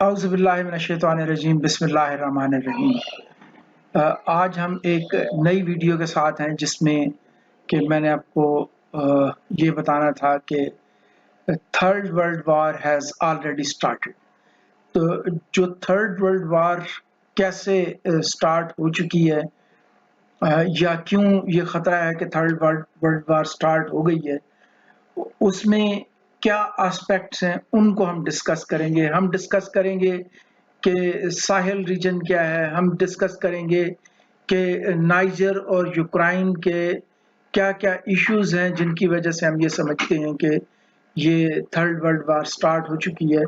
औज़ुबिल्लाहिमिनश्शैतानिर्रजीम बिस्मिल्लाहिर्रहमानिर्रहीम। आज हम एक नई वीडियो के साथ हैं जिसमें कि मैंने आपको ये बताना था कि third world war has already started. तो जो थर्ड वर्ल्ड वार कैसे स्टार्ट हो चुकी है या क्यों ये ख़तरा है कि थर्ड वर्ल्ड वार स्टार्ट हो गई है, उसमें क्या एस्पेक्ट्स हैं उनको हम डिस्कस करेंगे। हम डिस्कस करेंगे कि साहेल रीजन क्या है, हम डिस्कस करेंगे कि नाइजर और यूक्रेन के क्या-क्या इश्यूज़ हैं जिनकी वजह से हम ये समझते हैं कि ये थर्ड वर्ल्ड वार स्टार्ट हो चुकी है।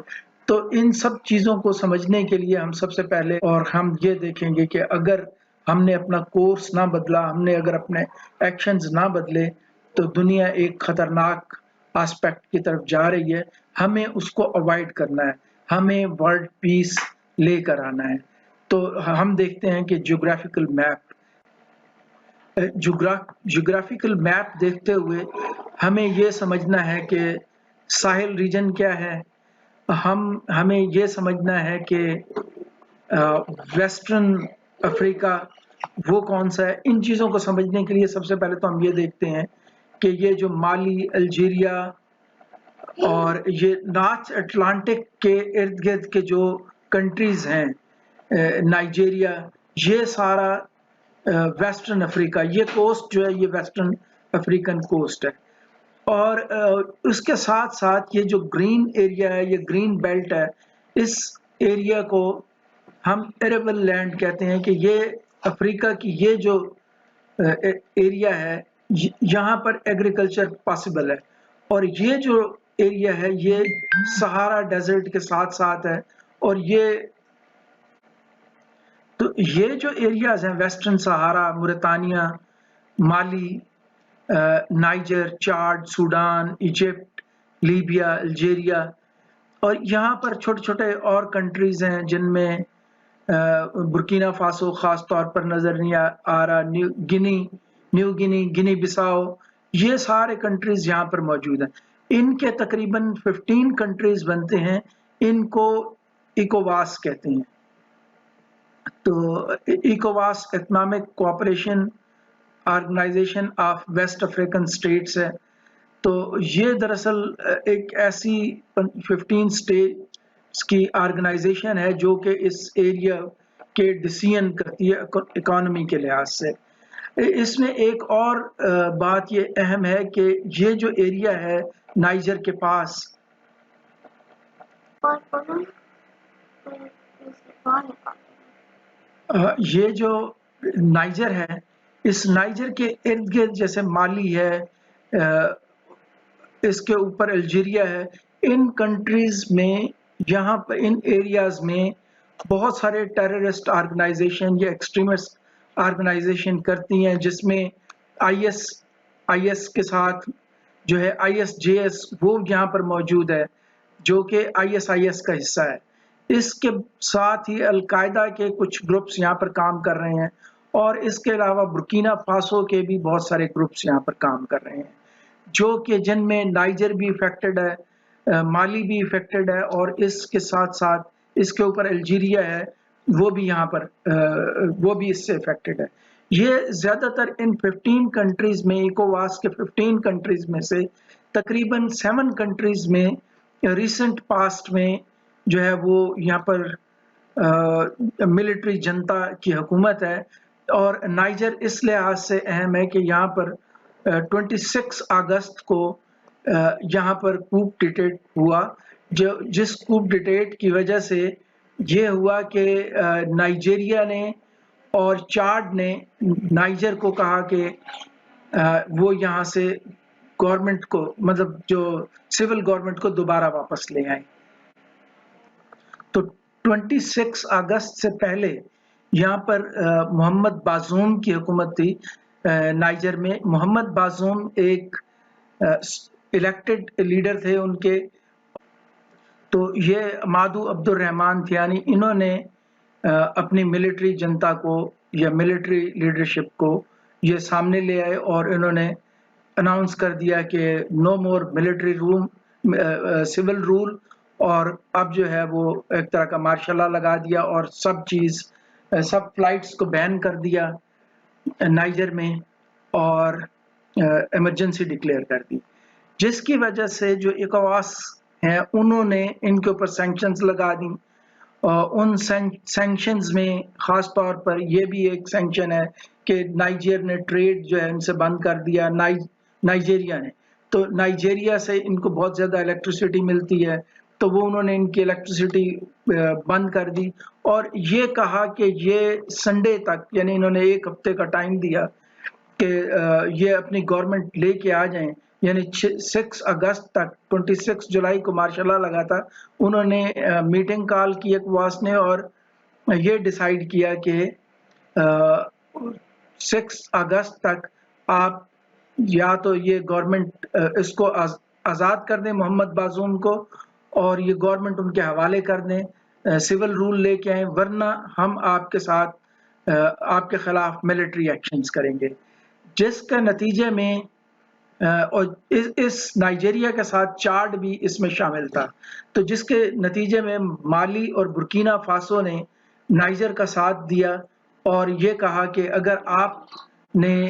तो इन सब चीज़ों को समझने के लिए हम सबसे पहले हम ये देखेंगे कि अगर हमने अपना कोर्स ना बदला, हमने अगर अपने एक्शंस ना बदले, तो दुनिया एक खतरनाक एस्पेक्ट की तरफ जा रही है। हमें उसको अवॉइड करना है, हमें वर्ल्ड पीस लेकर आना है। तो हम देखते हैं कि ज्योग्राफिकल मैप देखते हुए हमें ये समझना है कि साहेल रीजन क्या है, हमें ये समझना है कि वेस्टर्न अफ्रीका वो कौन सा है। इन चीज़ों को समझने के लिए सबसे पहले तो हम ये देखते हैं कि ये जो माली, अल्जीरिया और ये नॉर्थ अटलांटिक के इर्द गिर्द के जो कंट्रीज हैं, नाइजीरिया, ये सारा वेस्टर्न अफ्रीका, ये कोस्ट जो है ये वेस्टर्न अफ्रीकन कोस्ट है। और उसके साथ साथ ये जो ग्रीन एरिया है, ये ग्रीन बेल्ट है, इस एरिया को हम एरेबल लैंड कहते हैं कि ये अफ्रीका की ये जो एरिया है यहाँ पर एग्रीकल्चर पॉसिबल है। और ये जो एरिया है ये सहारा डेजर्ट के साथ साथ है। और ये जो एरियाज हैं, वेस्टर्न सहारा, मुरितानिया, माली, नाइजर, चाड, सूडान, इजिप्ट, लीबिया, अल्जीरिया, और यहाँ पर छोटे छोटे और कंट्रीज हैं जिनमें बुर्किना फासो खास तौर पर नजर नहीं आ रहा, न्यू गिनी, गिनी बिसाओ, ये सारे कंट्रीज यहाँ पर मौजूद हैं। इनके तकरीबन 15 कंट्रीज बनते हैं, इनको इकोवास कहते हैं। तो इकोवास economic cooperation organisation of west African states है। तो ये दरअसल एक ऐसी 15 स्टेट्स की ऑर्गेनाइजेशन है जो कि इस एरिया के डिसीजन करती है इकोनॉमी के लिहाज से। इसमें एक और बात ये अहम है कि ये जो एरिया है नाइजर के पास, ये जो नाइजर है, इस नाइजर के इर्द गिर्द जैसे माली है, इसके ऊपर अल्जीरिया है, इन कंट्रीज में, यहाँ पर इन एरियाज में बहुत सारे टेररिस्ट ऑर्गेनाइजेशन या एक्सट्रीमिस्ट ऑर्गेनाइजेशन करती हैं, जिसमें आईएस के साथ जो है ISJS वो यहाँ पर मौजूद है जो कि ISIS का हिस्सा है। इसके साथ ही अलकायदा के कुछ ग्रुप्स यहाँ पर काम कर रहे हैं, और इसके अलावा बुर्किना फासो के भी बहुत सारे ग्रुप्स यहाँ पर काम कर रहे हैं, जो कि जिनमें नाइजर भी इफेक्टेड है, माली भी इफेक्टेड है, और इसके साथ साथ इसके ऊपर अल्जीरिया है, वो भी यहाँ पर वो भी इससे इफेक्टेड है। ये ज़्यादातर इन 15 कंट्रीज में, इकोवास के 15 कंट्रीज में से तकरीबन 7 कंट्रीज में रिसेंट पास्ट में जो है वो यहाँ पर मिलिट्री जनता की हुकूमत है। और नाइजर इस लिहाज से अहम है कि यहाँ पर 26 अगस्त को यहाँ पर कूप डिटेट हुआ, जिस कूप डिटेट की वजह से ये हुआ कि नाइजीरिया ने और चाड ने नाइजर को कहा कि वो यहाँ से गवर्नमेंट को, मतलब जो सिविल गवर्नमेंट को दोबारा वापस ले आए। तो 26 अगस्त से पहले यहाँ पर मोहम्मद बाजूम की हुकूमत थी नाइजर में। मोहम्मद बाजूम एक इलेक्टेड लीडर थे उनके। तो ये मादू अब्दुल रहमान थे, यानी इन्होंने अपनी मिलिट्री जनता को या मिलिट्री लीडरशिप को ये सामने ले आए और इन्होंने अनाउंस कर दिया कि नो मोर मिलिट्री रूल, सिविल रूल, और अब जो है वो एक तरह का मार्शल लॉ लगा दिया और सब फ्लाइट्स को बैन कर दिया नाइजर में, और इमरजेंसी डिक्लेयर कर दी, जिसकी वजह से जो इकोवास है उन्होंने इनके ऊपर सैंक्शंस लगा दी। उन सैंक्शंस में ख़ास तौर पर ये भी एक सैंक्शन है कि नाइजीर ने ट्रेड जो है इनसे बंद कर दिया, नाइजीरिया ने। तो नाइजीरिया से इनको बहुत ज़्यादा इलेक्ट्रिसिटी मिलती है, तो वो उन्होंने इनकी इलेक्ट्रिसिटी बंद कर दी और ये कहा कि ये संडे तक, यानी इन्होंने 1 हफ्ते का टाइम दिया कि ये अपनी गवर्नमेंट लेके आ जाएं, यानी 6 अगस्त तक, 26 जुलाई को मार्शल लॉ लगा था। उन्होंने मीटिंग कॉल की इकोवास ने और ये डिसाइड किया कि 6 अगस्त तक आप या तो ये गवर्नमेंट इसको आज़ाद कर दें मोहम्मद बाज़ूम को, और ये गवर्नमेंट उनके हवाले कर दें, सिविल रूल लेके आए, वरना हम आपके साथ आपके खिलाफ मिलिट्री एक्शंस करेंगे। जिसके नतीजे में और इस नाइजीरिया के साथ चाड भी इसमें शामिल था, तो जिसके नतीजे में माली और बुर्किना फासो ने नाइजर का साथ दिया और ये कहा कि अगर आपने,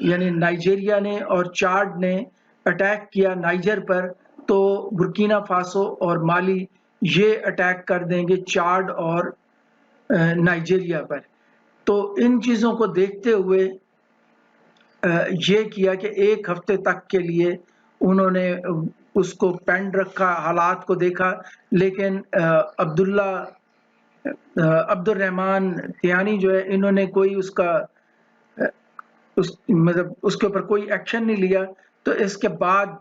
यानी नाइजीरिया ने और चाड ने अटैक किया नाइजर पर, तो बुर्किना फासो और माली ये अटैक कर देंगे चाड और नाइजीरिया पर। तो इन चीज़ों को देखते हुए ये किया कि 1 हफ्ते तक के लिए उन्होंने उसको पेंड रखा, हालात को देखा, लेकिन अब्दुर्रहमान तिहानी जो है, इन्होंने कोई मतलब उसके ऊपर कोई एक्शन नहीं लिया। तो इसके बाद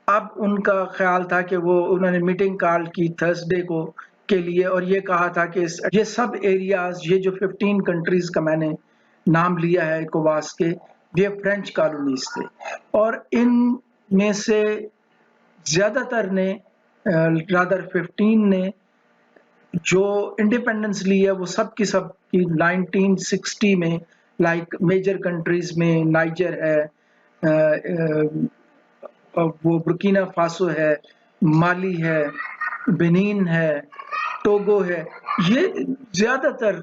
अब उनका ख्याल था कि उन्होंने मीटिंग कॉल की थर्सडे को के लिए और ये कहा था कि ये सब एरियाज, ये जो 15 कंट्रीज का मैंने नाम लिया है इकोवास के, ये फ्रेंच कॉलोनीज थे और इन में से ज़्यादातर ने, रादर 15 ने जो इंडिपेंडेंस ली है वो सब की 1960 में, लाइक मेजर कंट्रीज में नाइजर है, वो बुर्किना फासो है, माली है, बेनिन है, टोगो है, ये ज़्यादातर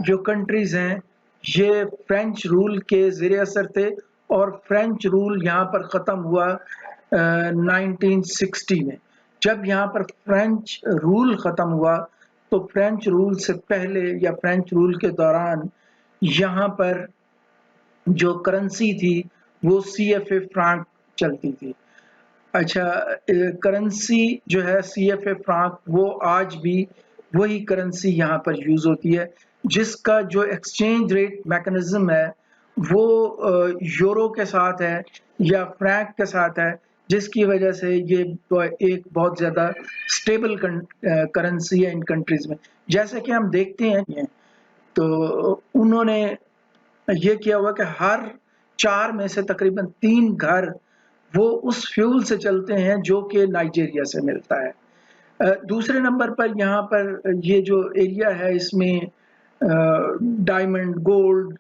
जो कंट्रीज हैं ये फ्रेंच रूल के ज़ेरे असर थे और फ्रेंच रूल यहाँ पर ख़त्म हुआ 1960 में। जब यहाँ पर फ्रेंच रूल ख़त्म हुआ तो फ्रेंच रूल से पहले या फ्रेंच रूल के दौरान यहाँ पर जो करेंसी थी वो CFA फ्रांक चलती थी। अच्छा, करेंसी जो है CFA फ्रांक, वो आज भी वही करेंसी यहाँ पर यूज़ होती है, जिसका जो एक्सचेंज रेट मैकेनिज्म है वो यूरो के साथ है या फ्रैंक के साथ है, जिसकी वजह से ये एक बहुत ज़्यादा स्टेबल करेंसी है इन कंट्रीज़ में। जैसे कि हम देखते हैं, तो उन्होंने ये किया हुआ कि हर 4 में से तकरीबन 3 घर वो उस फ्यूल से चलते हैं जो कि नाइजीरिया से मिलता है। दूसरे नंबर पर यहाँ पर ये जो एरिया है इसमें डायमंड, गोल्ड,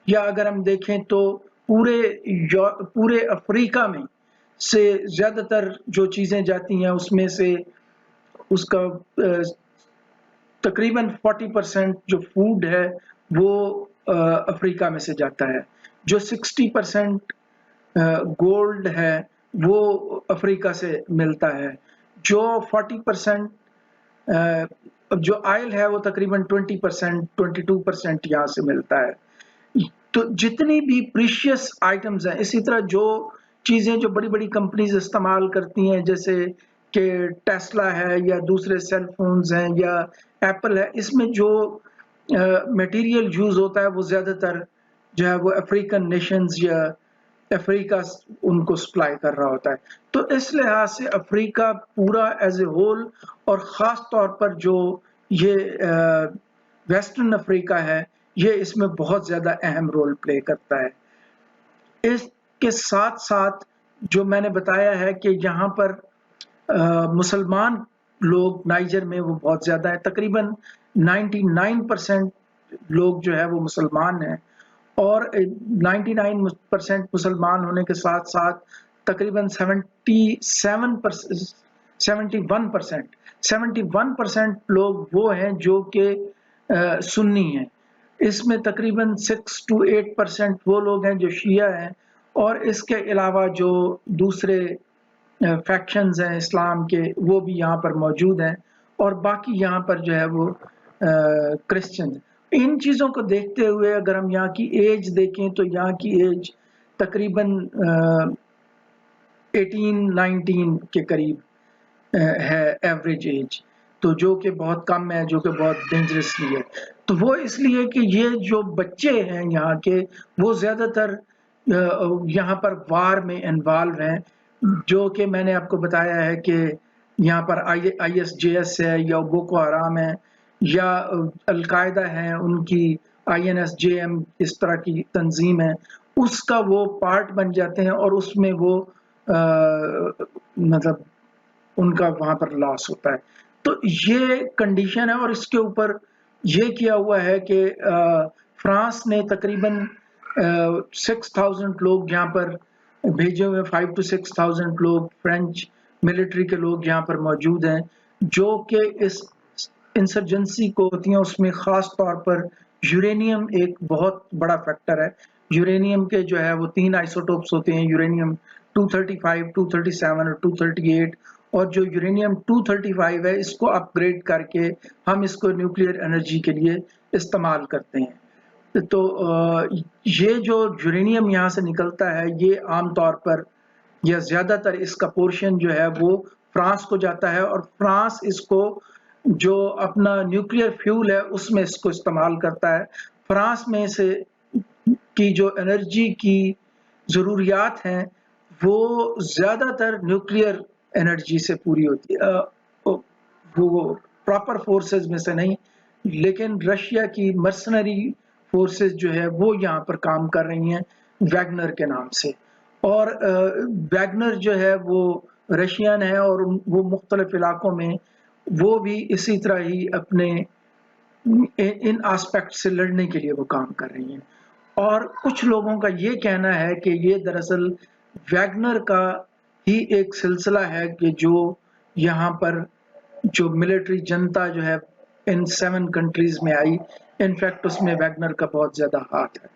या अगर हम देखें तो पूरे अफ्रीका में से ज़्यादातर जो चीज़ें जाती हैं उसमें से उसका तकरीबन 40% जो फूड है वो अफ्रीका में से जाता है। जो 60% गोल्ड है वो अफ्रीका से मिलता है। जो 40% जो ऑयल है वो तकरीबन 20%, 22% यहाँ से मिलता है। तो जितनी भी प्रीशियस आइटम्स हैं, इसी तरह जो चीज़ें जो बड़ी बड़ी कंपनीज इस्तेमाल करती हैं, जैसे कि टेस्ला है या दूसरे सेल फोन्स हैं या एप्पल है, इसमें जो मटेरियल यूज़ होता है वो ज़्यादातर जो है वो अफ्रीकन नेशंस या अफ्रीका उनको सप्लाई कर रहा होता है। तो इस लिहाज से अफ्रीका पूरा एज ए होल, और ख़ास तौर पर जो ये वेस्टर्न अफ्रीका है, ये इसमें बहुत ज़्यादा अहम रोल प्ले करता है। इसके साथ साथ जो मैंने बताया है कि यहाँ पर मुसलमान लोग नाइजर में वो बहुत ज़्यादा है, तकरीबन 99% लोग जो है वो मुसलमान हैं, और 99% मुसलमान होने के साथ साथ तकरीबन 71% लोग वो हैं जो कि सुन्नी हैं। इसमें तकरीबन 6 to 8% वो लोग हैं जो शिया हैं, और इसके अलावा जो दूसरे फैक्शंस हैं इस्लाम के, वो भी यहाँ पर मौजूद हैं, और बाकी यहाँ पर जो है वो क्रिश्चियन। इन चीज़ों को देखते हुए अगर हम यहाँ की एज देखें तो यहाँ की एज तकरीबन 18-19 के करीब है एवरेज एज, तो जो कि बहुत कम है, जो कि बहुत डेंजरसली है। तो वो इसलिए कि ये जो बच्चे हैं यहाँ के, वो ज़्यादातर यहाँ पर वार में इन्वॉल्व हैं, जो कि मैंने आपको बताया है कि यहाँ पर ISJS है, या बोको हराम है, या अलकायदा है, उनकी INSJM इस तरह की तंजीम है, उसका वो पार्ट बन जाते हैं, और उसमें वो मतलब उनका वहाँ पर लॉस होता है। तो ये कंडीशन है, और इसके ऊपर ये किया हुआ है कि फ्रांस ने तकरीबन 6,000 लोग यहाँ पर भेजे हुए, 5 to 6,000 लोग फ्रेंच मिलिट्री के लोग यहाँ पर मौजूद हैं, जो कि इस इंसर्जेंसी को होती हैं, उसमें ख़ास तौर पर यूरेनियम एक बहुत बड़ा फैक्टर है। यूरेनियम के जो है वो 3 आइसोटोप्स होते हैं, यूरेनियम 235, 237 और 238, और जो यूरेनियम 235 है, इसको अपग्रेड करके हम इसको न्यूक्लियर एनर्जी के लिए इस्तेमाल करते हैं। तो ये जो यूरेनियम यहाँ से निकलता है, ये आमतौर पर या ज़्यादातर इसका पोर्शन जो है वो फ्रांस को जाता है, और फ्रांस इसको जो अपना न्यूक्लियर फ्यूल है उसमें इसको इस्तेमाल करता है। फ्रांस में से की जो एनर्जी की ज़रूरियात हैं, वो ज़्यादातर न्यूक्लियर एनर्जी से पूरी होती है, वो प्रॉपर फोर्सेस में से नहीं, लेकिन रशिया की मर्सनरी फोर्सेस जो है वो यहाँ पर काम कर रही हैं वैगनर के नाम से। और वैगनर जो है वो रशियन है, और वो मुख्तलिफ इलाकों में वो भी इसी तरह ही अपने इन एस्पेक्ट से लड़ने के लिए वो काम कर रही हैं। और कुछ लोगों का ये कहना है कि ये दरअसल वैगनर का ही एक सिलसिला है कि जो यहाँ पर जो मिलिट्री जनता जो है इन 7 कंट्रीज में आई, इनफैक्ट उसमें वैगनर का बहुत ज़्यादा हाथ है।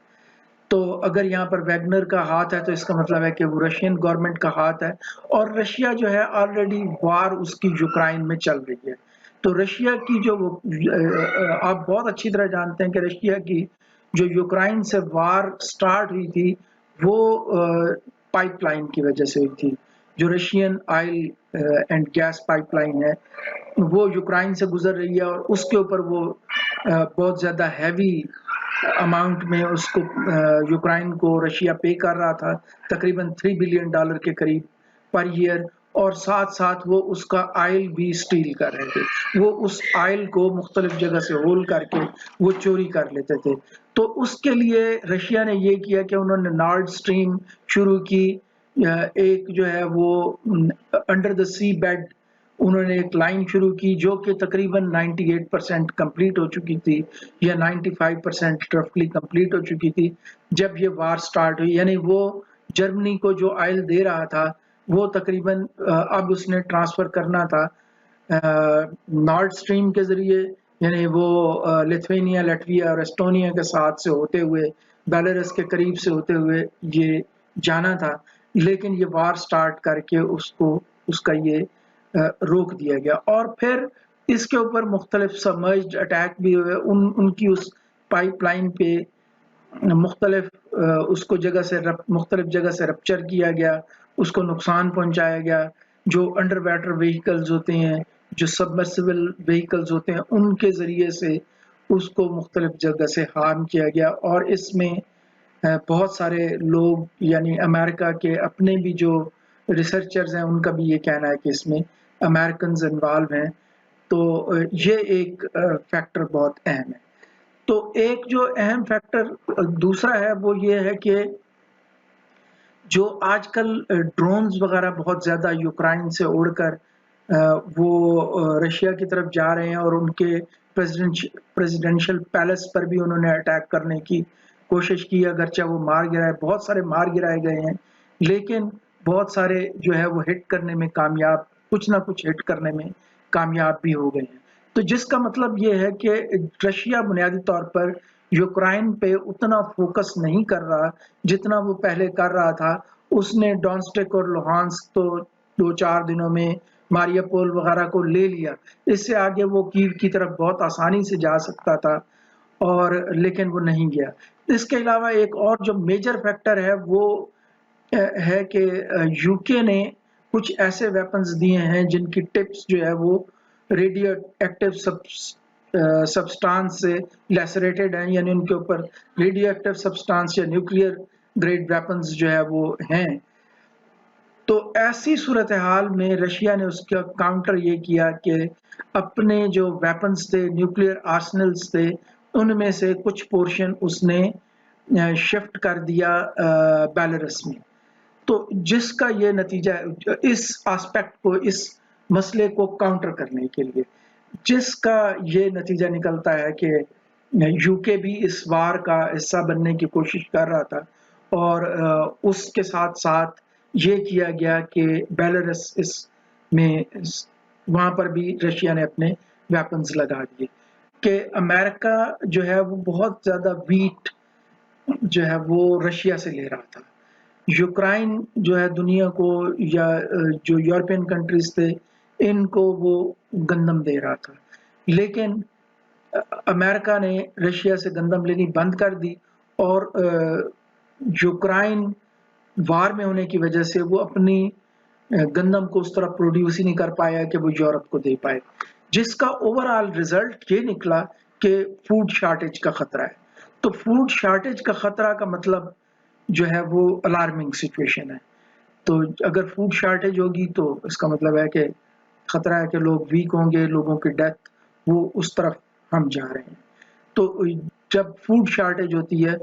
तो अगर यहाँ पर वैगनर का हाथ है तो इसका मतलब है कि वो रशियन गवर्नमेंट का हाथ है, और रशिया जो है ऑलरेडी वार उसकी यूक्रेन में चल रही है। तो रशिया की जो आप बहुत अच्छी तरह जानते हैं कि रशिया की जो यूक्रेन से वार स्टार्ट हुई थी, वो पाइपलाइन की वजह से हुई थी। जो Russian oil and gas pipeline है, वो यूक्रेन से गुजर रही है, और उसके ऊपर वो बहुत ज़्यादा हैवी अमाउंट में उसको यूक्रेन को रशिया पे कर रहा था, तकरीबन $3 बिलियन के करीब पर ईयर, और साथ साथ वो उसका ऑयल भी स्टील कर रहे थे। वो उस ऑयल को मुख्तलिफ जगह से होल करके वो चोरी कर लेते थे। तो उसके लिए रशिया ने ये किया कि उन्होंने नॉर्ड स्ट्रीम शुरू की, एक जो है वो अंडर द सी बेड उन्होंने एक लाइन शुरू की, जो कि तकरीबन 98% कंप्लीट हो चुकी थी, या 95% रफली कंप्लीट हो चुकी थी जब ये वार स्टार्ट हुई। यानी वो जर्मनी को जो ऑयल दे रहा था, वो तकरीबन अब उसने ट्रांसफ़र करना था नॉर्ड स्ट्रीम के ज़रिए, यानी वो लिथुआनिया, लैटविया और एस्टोनिया के साथ से होते हुए, बेलारूस के करीब से होते हुए ये जाना था, लेकिन ये वार स्टार्ट करके उसका ये रोक दिया गया। और फिर इसके ऊपर मुख्तलिफ सबमर्ज्ड अटैक भी हुए, उनकी उस पाइपलाइन पे मुख्तलिफ उसको मुख्तलिफ जगह से रप्चर किया गया, उसको नुकसान पहुंचाया गया। जो अंडर वाटर व्हीकल्स होते हैं, जो सबमर्सिबल व्हीकल्स होते हैं, उनके ज़रिए से उसको मुख्तलिफ जगह से हार्म किया गया। और इसमें बहुत सारे लोग, यानी अमेरिका के अपने भी जो रिसर्चर्स हैं, उनका भी ये कहना है कि इसमें अमेरिकन्स इन्वॉल्व हैं। तो ये एक फैक्टर बहुत अहम है। तो एक जो अहम फैक्टर दूसरा है वो ये है कि जो आजकल ड्रोन्स वगैरह बहुत ज़्यादा यूक्रेन से उड़कर वो रशिया की तरफ जा रहे हैं, और उनके प्रेसिडेंशियल पैलेस पर भी उन्होंने अटैक करने की कोशिश की, अगरचे वो मार गिराए, बहुत सारे मार गिराए गए हैं, लेकिन बहुत सारे जो है वो हिट करने में कामयाब कुछ ना कुछ हिट करने में कामयाब भी हो गए हैं। तो जिसका मतलब ये है कि रशिया बुनियादी तौर पर यूक्रेन पे उतना फोकस नहीं कर रहा जितना वो पहले कर रहा था। उसने डोनेट्स्क और लुहांस्क तो 2-4 दिनों में मारियापोल वगैरह को ले लिया। इससे आगे वो कीव की तरफ बहुत आसानी से जा सकता था और लेकिन वो नहीं गया। इसके अलावा एक और जो मेजर फैक्टर है वो है कि यूके ने कुछ ऐसे वेपन्स दिए हैं जिनकी टिप्स जो है वो रेडियो एक्टिव सब्सटेंस से लैसरेटेड हैं, यानी उनके ऊपर रेडियो एक्टिव सब्सटेंस या न्यूक्लियर ग्रेड वेपन्स जो है वो हैं। तो ऐसी सूरत हाल में रशिया ने उसका काउंटर ये किया कि अपने जो वेपन्स थे, न्यूक्लियर आर्सेनल्स थे, उनमें से कुछ पोर्शन उसने शिफ्ट कर दिया बेलारूस में। तो जिसका ये नतीजा इस एस्पेक्ट को, इस मसले को काउंटर करने के लिए जिसका ये नतीजा निकलता है कि यूके भी इस वार का हिस्सा बनने की कोशिश कर रहा था और उसके साथ साथ ये किया गया कि बेलारूस में वहाँ पर भी रशिया ने अपने वेपन्स लगा दिए कि अमेरिका जो है वो बहुत ज़्यादा वीट जो है वो रशिया से ले रहा था। यूक्रेन जो है दुनिया को या जो यूरोपियन कंट्रीज थे इनको वो गंदम दे रहा था, लेकिन अमेरिका ने रशिया से गंदम लेनी बंद कर दी और यूक्रेन वार में होने की वजह से वो अपनी गंदम को उस तरह प्रोड्यूस ही नहीं कर पाया कि वो यूरोप को दे पाए, जिसका ओवरऑल रिजल्ट ये निकला कि फूड शॉर्टेज का खतरा है। तो फूड शॉर्टेज का खतरा का मतलब जो है वो अलार्मिंग सिचुएशन है। तो अगर फूड शॉर्टेज होगी तो इसका मतलब है कि खतरा है कि लोग वीक होंगे, लोगों की डेथ, वो उस तरफ हम जा रहे हैं। तो जब फूड शॉर्टेज होती है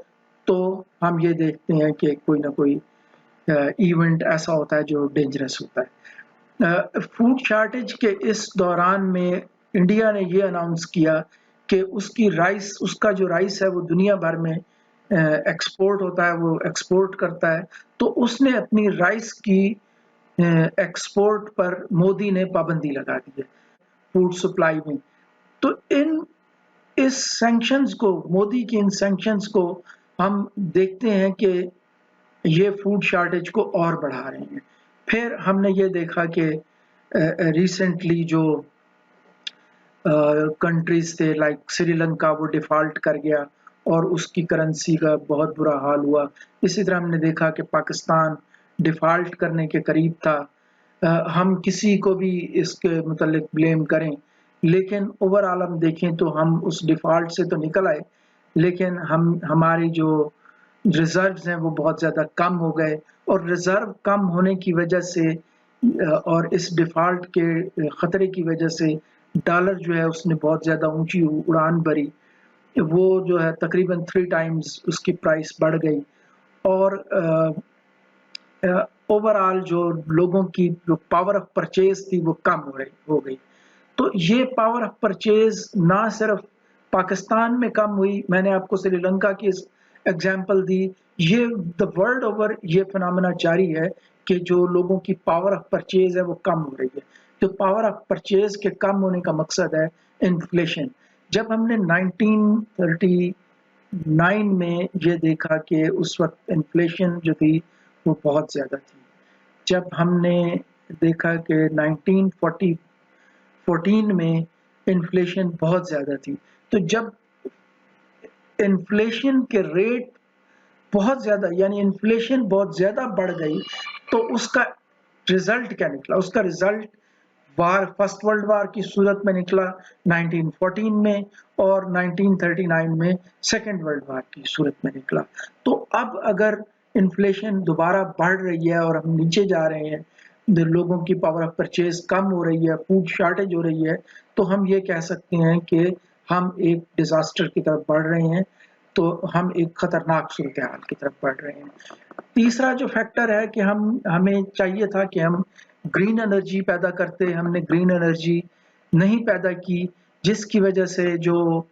तो हम ये देखते हैं कि कोई ना कोई इवेंट ऐसा होता है जो डेंजरस होता है। फूड शॉर्टेज के इस दौरान में इंडिया ने ये अनाउंस किया कि उसका जो राइस है वो दुनिया भर में एक्सपोर्ट होता है, वो एक्सपोर्ट करता है। तो उसने अपनी राइस की एक्सपोर्ट पर मोदी ने पाबंदी लगा दी है फूड सप्लाई में। तो इस सैंक्शंस को, मोदी की इन सैंक्शंस को हम देखते हैं कि ये फूड शॉर्टेज को और बढ़ा रहे हैं। फिर हमने ये देखा कि रिसेंटली जो कंट्रीज थे लाइक श्रीलंका, वो डिफॉल्ट कर गया और उसकी करेंसी का बहुत बुरा हाल हुआ। इसी तरह हमने देखा कि पाकिस्तान डिफॉल्ट करने के करीब था। हम किसी को भी इसके मुतालिक ब्लेम करें, लेकिन ओवरऑल हम देखें तो हम उस डिफॉल्ट से तो निकल आए, लेकिन हमारी जो रिजर्व्स हैं वो बहुत ज़्यादा कम हो गए और रिजर्व कम होने की वजह से और इस डिफॉल्ट के खतरे की वजह से डॉलर जो है उसने बहुत ज़्यादा ऊंची उड़ान भरी। वो जो है तकरीबन 3 टाइम्स उसकी प्राइस बढ़ गई और ओवरऑल जो लोगों की जो पावर ऑफ परचेज थी वो कम हो गई। तो ये पावर ऑफ परचेज ना सिर्फ पाकिस्तान में कम हुई, मैंने आपको श्रीलंका की एग्जांपल दी, ये द वर्ल्ड ओवर ये फिनोमेना जारी है कि जो लोगों की पावर ऑफ परचेज है वो कम हो रही है। तो पावर ऑफ परचेज के कम होने का मकसद है इन्फ्लेशन। जब हमने 1939 में ये देखा कि उस वक्त इन्फ्लेशन जो थी वो बहुत ज़्यादा थी। जब हमने देखा कि 1914 में इन्फ्लेशन बहुत ज़्यादा थी। तो जब इन्फ्लेशन के रेट बहुत ज़्यादा, यानी इन्फ्लेशन बहुत ज़्यादा बढ़ गई, तो उसका रिजल्ट क्या निकला? उसका रिजल्ट फर्स्ट वर्ल्ड वार की सूरत में निकला 1914 में और 1939 में सेकेंड वर्ल्ड वार की सूरत में निकला। तो अब अगर इन्फ्लेशन दोबारा बढ़ रही है और हम नीचे जा रहे हैं, लोगों की पावर ऑफ परचेज कम हो रही है, फूड शॉर्टेज हो रही है, तो हम ये कह सकते हैं कि हम एक डिजास्टर की तरफ बढ़ रहे हैं। तो हम एक खतरनाक सूरत हाल की तरफ बढ़ रहे हैं। तीसरा जो फैक्टर है कि हमें चाहिए था कि हम ग्रीन एनर्जी पैदा करते, हमने ग्रीन एनर्जी नहीं पैदा की, जिसकी वजह से जो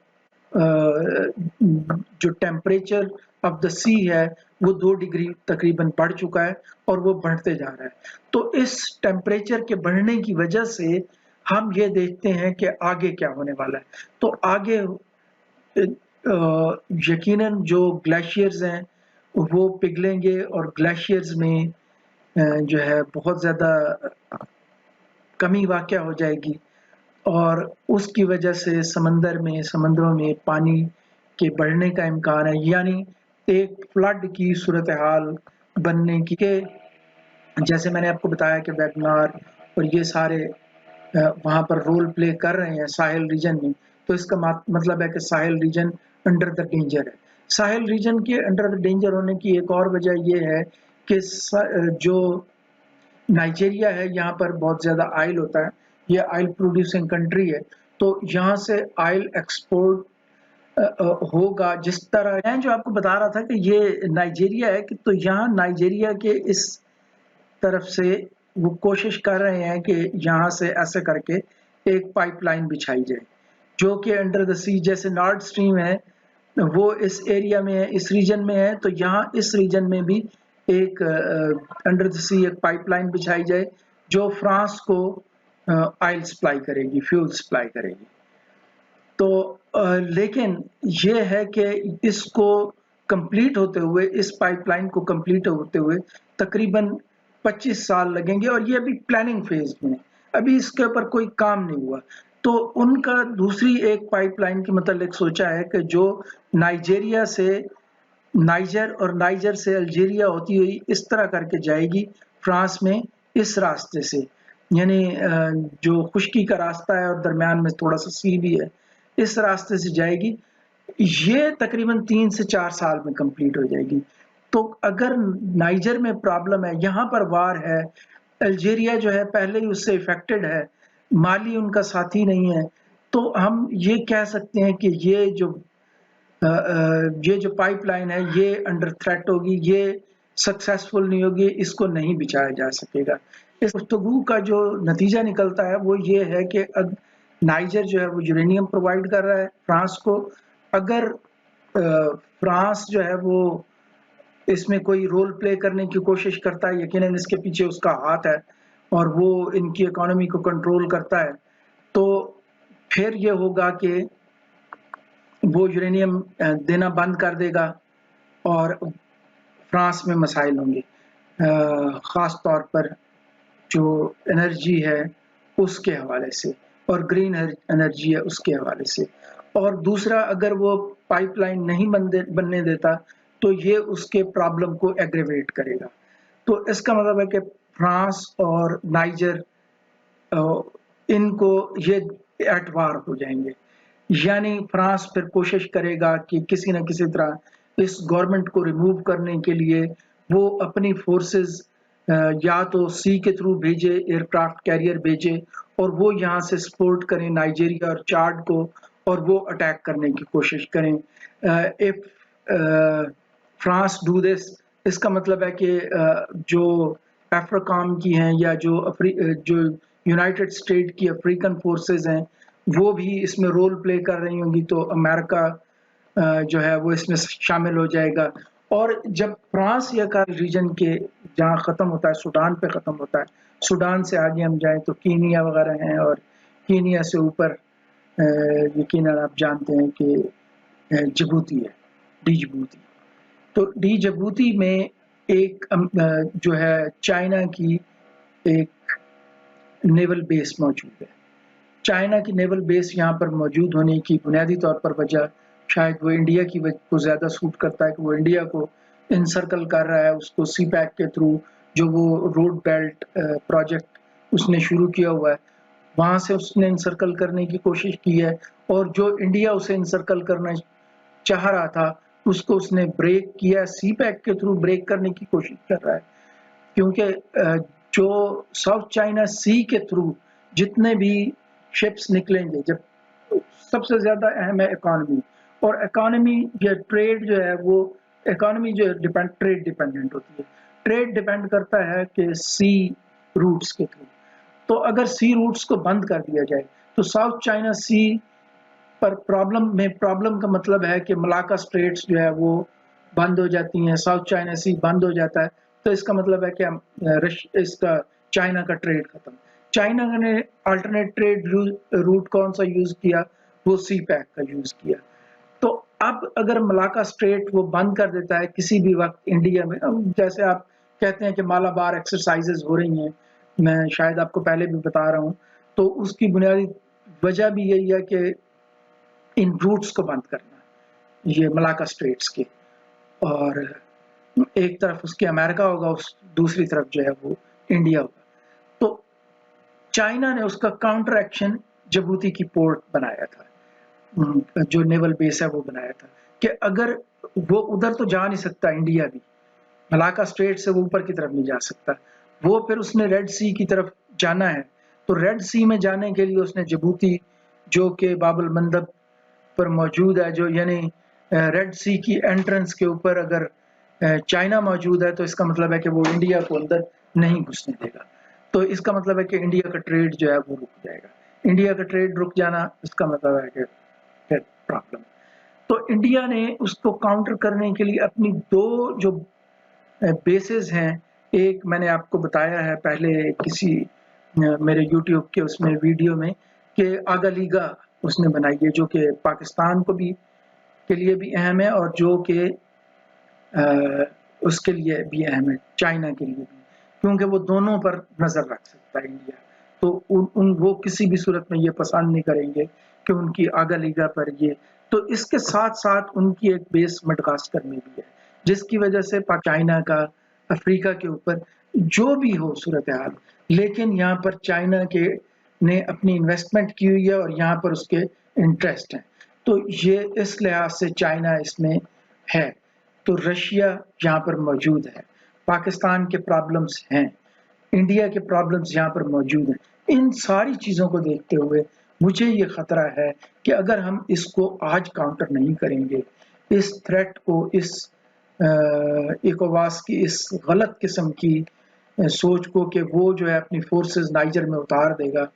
टेम्परेचर ऑफ द सी है वो 2 डिग्री तकरीबन बढ़ चुका है और वो बढ़ते जा रहा है। तो इस टेम्परेचर के बढ़ने की वजह से हम ये देखते हैं कि आगे क्या होने वाला है। तो आगे यकीनन जो ग्लेशियर्स हैं वो पिघलेंगे और ग्लेशियर्स में जो है बहुत ज़्यादा कमी वाक़या हो जाएगी और उसकी वजह से समंदरों में पानी के बढ़ने का इम्कान है, यानी एक फ्लड की सूरत हाल बनने की के जैसे मैंने आपको बताया कि वेगनार और ये सारे वहाँ पर रोल प्ले कर रहे हैं साहिल रीजन में। तो इसका मतलब है कि साहिल रीजन अंडर द डेंजर है। साहिल रीजन के अंडर द डेंजर होने की एक और वजह ये है कि जो नाइजीरिया है यहाँ पर बहुत ज़्यादा ऑयल होता है, ये ऑयल प्रोड्यूसिंग कंट्री है, तो यहाँ से ऑयल एक्सपोर्ट होगा। जिस तरह मैं जो आपको बता रहा था कि ये नाइजीरिया है कि तो यहाँ नाइजीरिया के इस तरफ से वो कोशिश कर रहे हैं कि यहाँ से ऐसे करके एक पाइपलाइन बिछाई जाए जो कि अंडर द सी जैसे नॉर्थ स्ट्रीम है वो इस एरिया में है, इस रीजन में है, तो यहाँ इस रीजन में भी एक अंडर द सी एक पाइपलाइन बिछाई जाए जो फ्रांस को ऑयल सप्लाई करेगी, फ्यूल सप्लाई करेगी। तो लेकिन ये है कि इसको कंप्लीट होते हुए, इस पाइपलाइन को कंप्लीट होते हुए तकरीबन 25 साल लगेंगे और ये अभी प्लानिंग फेज में है, अभी इसके ऊपर कोई काम नहीं हुआ। तो उनका दूसरी एक पाइपलाइन के मतलब सोचा है कि जो नाइजीरिया से नाइजर और नाइजर से अल्जीरिया होती हुई इस तरह करके जाएगी फ्रांस में, इस रास्ते से, यानी जो खुश्की का रास्ता है और दरमियान में थोड़ा सा सी भी है, इस रास्ते से जाएगी। ये तकरीबन 3 से 4 साल में कंप्लीट हो जाएगी। तो अगर नाइजर में प्रॉब्लम है, यहाँ पर वार है, अल्जीरिया जो है पहले ही उससे इफेक्टेड है, माली उनका साथी नहीं है, तो हम ये कह सकते हैं कि ये जो पाइपलाइन है ये अंडर थ्रेट होगी, ये सक्सेसफुल नहीं होगी, इसको नहीं बिछाया जा सकेगा। इस गुफ्तगू का जो नतीजा निकलता है वो ये है कि नाइजर जो है वो यूरेनियम प्रोवाइड कर रहा है फ्रांस को। अगर फ्रांस जो है वो इसमें कोई रोल प्ले करने की कोशिश करता है, यकीनन इसके पीछे उसका हाथ है और वो इनकी इकोनॉमी को कंट्रोल करता है, तो फिर ये होगा कि वो यूरेनियम देना बंद कर देगा और फ्रांस में मसाइल होंगे, ख़ास तौर पर जो एनर्जी है उसके हवाले से और ग्रीन एनर्जी है उसके हवाले से। और दूसरा, अगर वो पाइपलाइन नहीं बनने देता तो ये उसके प्रॉब्लम को एग्रेवेट करेगा। तो इसका मतलब है कि फ्रांस और नाइजर इनको ये एट वार हो जाएंगे, यानी फ्रांस फिर कोशिश करेगा कि किसी न किसी तरह इस गवर्नमेंट को रिमूव करने के लिए वो अपनी फोर्सेस या तो सी के थ्रू भेजे, एयरक्राफ्ट कैरियर भेजे और वो यहाँ से सपोर्ट करें नाइजीरिया और चाड को और वो अटैक करने की कोशिश करें। इफ फ्रांस डू दिस, इसका मतलब है कि जो अफ्रीकाम की हैं या जो यूनाइटेड स्टेट की अफ्रीकन फोर्सेस हैं वो भी इसमें रोल प्ले कर रही होंगी, तो अमेरिका जो है वो इसमें शामिल हो जाएगा। और जब फ्रांस या का रीजन के जहाँ ख़त्म होता है, सूडान पे ख़त्म होता है, सूडान से आगे हम जाएं तो कीनिया वगैरह हैं और कीनिया से ऊपर यकीनन आप जानते हैं कि जिबूती है, डी जिबूती। तो डी जिबूती में एक जो है चाइना की एक नेवल बेस मौजूद है। चाइना की नेवल बेस यहाँ पर मौजूद होने की बुनियादी तौर पर वजह शायद वो इंडिया की को ज़्यादा सूट करता है कि वो इंडिया को इनसर्कल कर रहा है, उसको सी पैक के थ्रू जो वो रोड बेल्ट प्रोजेक्ट उसने शुरू किया हुआ है वहाँ से उसने इनसर्कल करने की कोशिश की है और जो इंडिया उसे इनसर्कल करना चाह रहा था उसको उसने ब्रेक किया, सी पैक के थ्रू ब्रेक करने की कोशिश कर रहा है, क्योंकि जो साउथ चाइना सी के थ्रू जितने भी शिप्स निकलेंगे, जब सबसे ज़्यादा अहम है इकॉनमी, और इकॉनमी या ट्रेड जो है वो इकॉनमी जो है ट्रेड डिपेंडेंट होती है, ट्रेड डिपेंड करता है कि सी रूट्स के थ्रू। तो अगर सी रूट्स को बंद कर दिया जाए तो साउथ चाइना सी पर प्रॉब्लम का मतलब है कि मलाक्का स्ट्रेट्स जो है वो बंद हो जाती हैं, साउथ चाइना सी बंद हो जाता है, तो इसका मतलब है कि इसका चाइना का ट्रेड खत्म। चाइना ने अल्टरनेट ट्रेड रूट कौन सा यूज किया? वो सी पैक का यूज किया। तो अब अगर मलाका स्ट्रेट वो बंद कर देता है किसी भी वक्त इंडिया में, जैसे आप कहते हैं कि मालाबार एक्सरसाइजेज हो रही हैं, मैं शायद आपको पहले भी बता रहा हूँ, तो उसकी बुनियादी वजह भी यही है कि इन रूट्स को बंद करना, ये मलाका स्ट्रेट्स के, और एक तरफ उसके अमेरिका होगा, उस दूसरी तरफ जो है वो इंडिया होगा। तो चाइना ने उसका काउंटर एक्शन जिबूती की पोर्ट बनाया था, जो नेवल बेस है वो बनाया था, कि अगर वो उधर तो जा नहीं सकता, इंडिया भी मलाका स्ट्रेट से वो ऊपर की तरफ नहीं जा सकता, वो फिर उसने रेड सी की तरफ जाना है। तो रेड सी में जाने के लिए उसने जिबूती, जो कि बाबुल मंदब पर मौजूद है, जो यानी रेड सी की एंट्रेंस के ऊपर अगर चाइना मौजूद है, तो इसका मतलब है कि वो इंडिया को अंदर नहीं घुसने देगा। तो इसका मतलब है कि इंडिया का ट्रेड जो है वो रुक जाएगा। इंडिया का ट्रेड रुक जाना, इसका मतलब है कि फिर प्रॉब्लम। तो इंडिया ने उसको काउंटर करने के लिए अपनी दो जो बेसेस हैं, एक मैंने आपको बताया है पहले किसी मेरे यूट्यूब के उसमें वीडियो में, कि आगालीगा उसने बनाई है, जो कि पाकिस्तान को भी के लिए भी अहम है, और जो कि उसके लिए भी अहम है, चाइना के लिए भी, क्योंकि वो दोनों पर नजर रख सकता है इंडिया। तो वो किसी भी सूरत में ये पसंद नहीं करेंगे कि उनकी आगालीगा पर ये, तो इसके साथ साथ उनकी एक बेस मडगास्कर में भी है, जिसकी वजह से चाइना का अफ्रीका के ऊपर जो भी हो सूरत हाल, लेकिन यहाँ पर चाइना के ने अपनी इन्वेस्टमेंट की हुई है और यहाँ पर उसके इंटरेस्ट हैं, तो ये इस लिहाज से चाइना इसमें है। तो रशिया यहाँ पर मौजूद है, पाकिस्तान के प्रॉब्लम्स हैं, इंडिया के प्रॉब्लम्स यहाँ पर मौजूद हैं। इन सारी चीज़ों को देखते हुए मुझे ये खतरा है कि अगर हम इसको आज काउंटर नहीं करेंगे, इस थ्रेट को, इस इकोवास की इस गलत किस्म की सोच को, कि वो जो है अपनी फोर्सेस नाइजर में उतार देगा।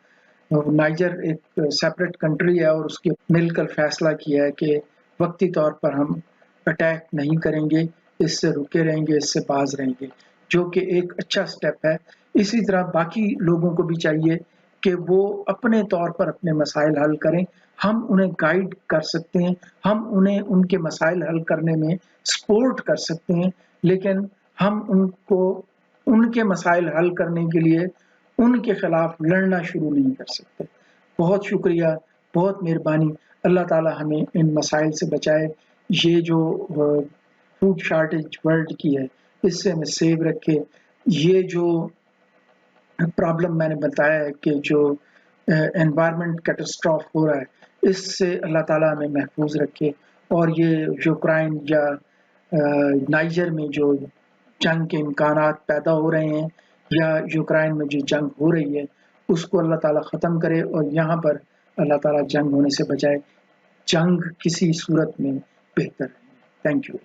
नाइजर एक सेपरेट कंट्री है और उसके मिलकर फैसला किया है कि वक्ती तौर पर हम अटैक नहीं करेंगे, इससे रुके रहेंगे, इससे बाज रहेंगे, जो कि एक अच्छा स्टेप है। इसी तरह बाकी लोगों को भी चाहिए कि वो अपने तौर पर अपने मसाइल हल करें, हम उन्हें गाइड कर सकते हैं, हम उन्हें उनके मसाइल हल करने में सपोर्ट कर सकते हैं, लेकिन हम उनको उनके मसाइल हल करने के लिए उनके खिलाफ लड़ना शुरू नहीं कर सकते। बहुत शुक्रिया, बहुत मेहरबानी। अल्लाह ताला हमें इन मसाइल से बचाए, ये जो फूड शॉर्टेज वर्ल्ड की है इससे हमें सेव रखे। ये जो प्रॉब्लम मैंने बताया है कि जो एनवायरनमेंट कैटास्ट्रॉफ हो रहा है, इससे अल्लाह ताला हमें महफूज रखे, और ये यूक्रेन या नाइजर में जो जंग के इम्कानात पैदा हो रहे हैं, या यूक्रेन में जो जंग हो रही है, उसको अल्लाह ताला ख़त्म करे और यहाँ पर अल्लाह ताला जंग होने से बचाए। जंग किसी सूरत में बेहतर है। Thank you.